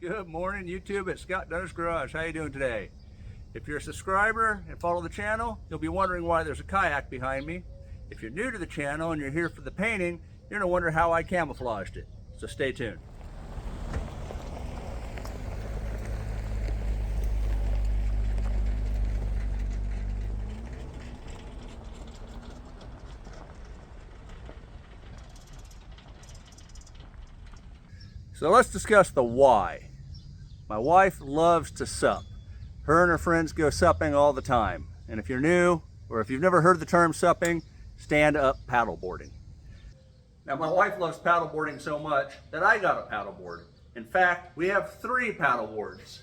Good morning, YouTube. It's Scott Dunnage Garage. How you doing today? If you're a subscriber and follow the channel, you'll be wondering why there's a kayak behind me. If you're new to the channel and you're here for the painting, you're gonna wonder how I camouflaged it. So stay tuned. So let's discuss the why. My wife loves to sup. Her and her friends go supping all the time. And if you're new, or if you've never heard the term supping, stand-up paddleboarding. Now my wife loves paddleboarding so much that I got a paddleboard. In fact, we have 3 paddleboards.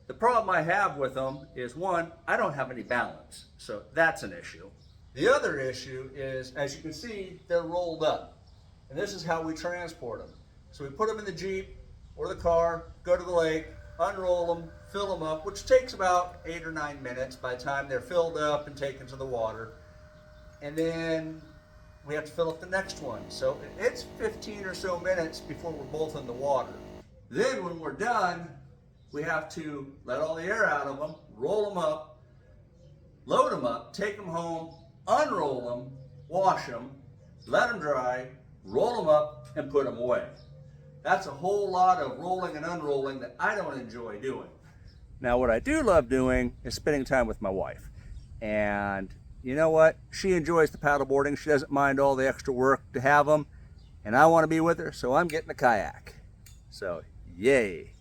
The problem I have with them is, one, I don't have any balance, so that's an issue. The other issue is, as you can see, they're rolled up. And this is how we transport them. So we put them in the Jeep or the car, go to the lake, unroll them, fill them up, which takes about 8 or 9 minutes by the time they're filled up and taken to the water. And then we have to fill up the next one. So it's 15 or so minutes before we're both in the water. Then when we're done, we have to let all the air out of them, roll them up, load them up, take them home, unroll them, wash them, let them dry, roll them up, and put them away. That's a whole lot of rolling and unrolling that I don't enjoy doing. Now what I do love doing is spending time with my wife. And you know what? She enjoys the paddleboarding. She doesn't mind all the extra work to have them. And I want to be with her, so I'm getting a kayak. So, yay.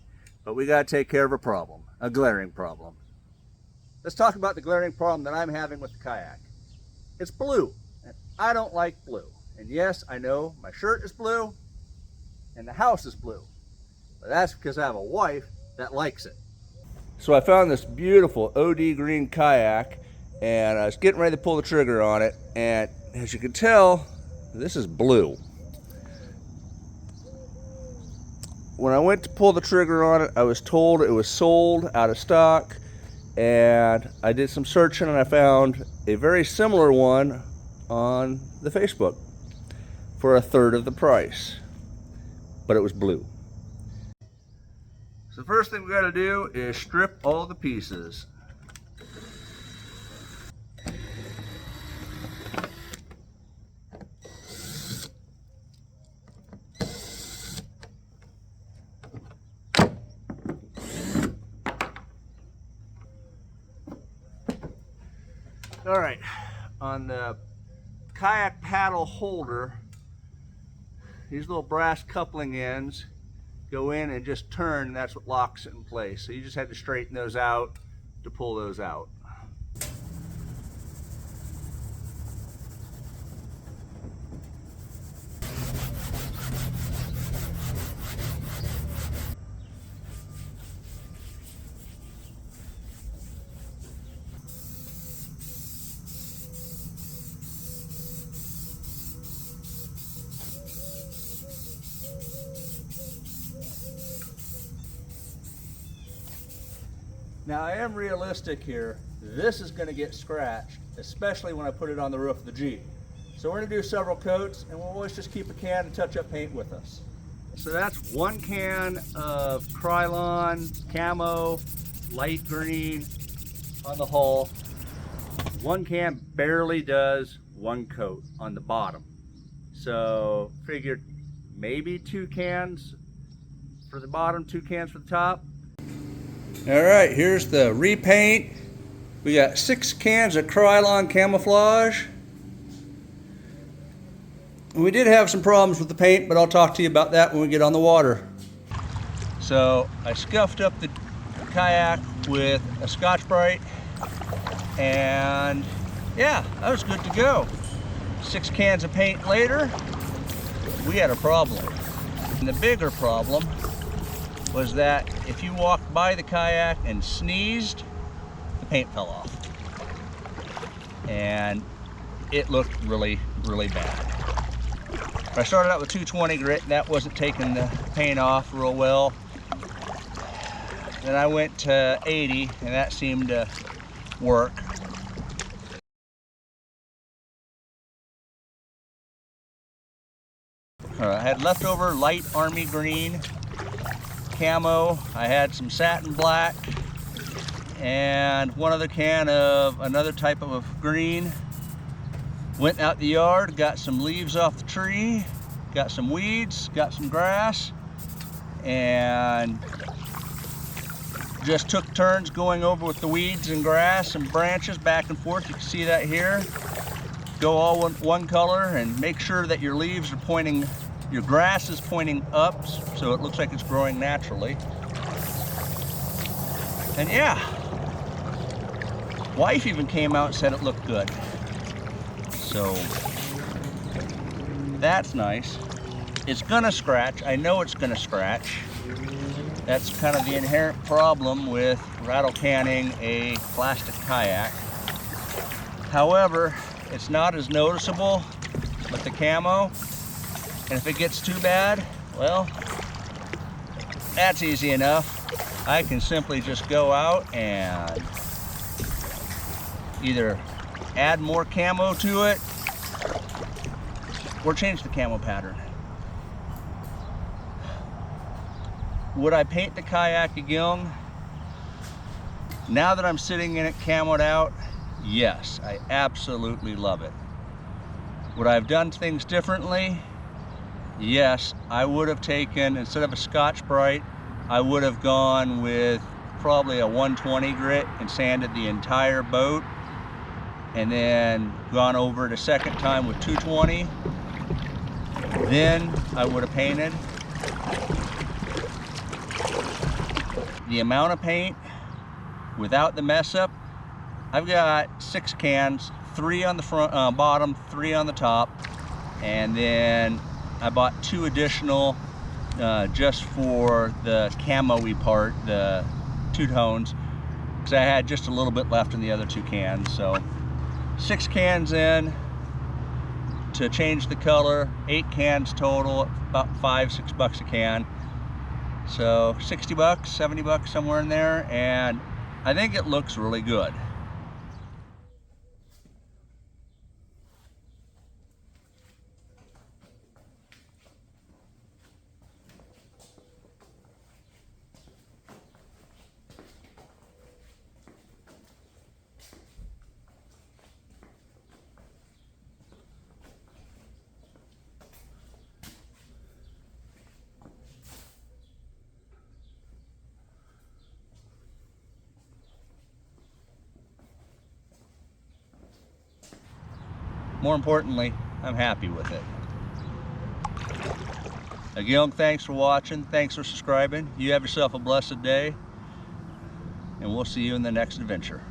But we got to take care of a problem, a glaring problem. Let's talk about the glaring problem that I'm having with the kayak. It's blue, and I don't like blue. And yes, I know my shirt is blue, and the house is blue, but that's because I have a wife that likes it. So I found this beautiful OD green kayak, and I was getting ready to pull the trigger on it, and as you can tell, this is blue. When I went to pull the trigger on it, I was told it was sold out of stock, and I did some searching and I found a very similar one on the Facebook for 1/3 of the price. But it was blue. So the first thing we got to do is strip all the pieces. All right, on the kayak paddle holder, these little brass coupling ends go in and just turn, and that's what locks it in place. So you just have to straighten those out to pull those out. Now I am realistic here. This is going to get scratched, especially when I put it on the roof of the Jeep. So we're going to do several coats, and we'll always just keep a can of touch-up paint with us. So that's 1 can of Krylon Camo light green on the hull. 1 can barely does 1 coat on the bottom. So figured maybe 2 cans for the bottom, 2 cans for the top. All right, here's the repaint. We got 6 cans of Krylon camouflage. We did have some problems with the paint, but I'll talk to you about that when we get on the water. So I scuffed up the kayak with a Scotch-Brite, and yeah, that was good to go. 6 cans of paint later, we had a problem. And the bigger problem was that if you walked by the kayak and sneezed, the paint fell off. And it looked really, really bad. I started out with 220 grit, and that wasn't taking the paint off real well. Then I went to 80, and that seemed to work. I had leftover light army green camo. I had some satin black and one other can of another type of green. Went out the yard, got some leaves off the tree, got some weeds, got some grass, and just took turns going over with the weeds and grass and branches back and forth. You can see that here. Go all one color and make sure that your leaves are pointing, your grass is pointing up so it looks like it's growing naturally. And yeah, wife even came out and said it looked good. So that's nice. It's gonna scratch. I know it's gonna scratch. That's kind of the inherent problem with rattle canning a plastic kayak. However, it's not as noticeable with the camo. And if it gets too bad, well, that's easy enough. I can simply just go out and either add more camo to it or change the camo pattern. Would I paint the kayak again? Now that I'm sitting in it camoed out, yes, I absolutely love it. Would I have done things differently? Yes, I would have taken, instead of a Scotch-Brite, I would have gone with probably a 120 grit and sanded the entire boat, and then gone over it a second time with 220. Then I would have painted. The amount of paint without the mess up, I've got 6 cans, 3 on the front, bottom, 3 on the top, and then I bought 2 additional just for the camo-y part, the 2 tones, because I had just a little bit left in the other 2 cans. So 6 cans in to change the color, 8 cans total, about $5, $6 a can. So 60 bucks, 70 bucks, somewhere in there, and I think it looks really good. More importantly, I'm happy with it. Again, thanks for watching. Thanks for subscribing. You have yourself a blessed day, and we'll see you in the next adventure.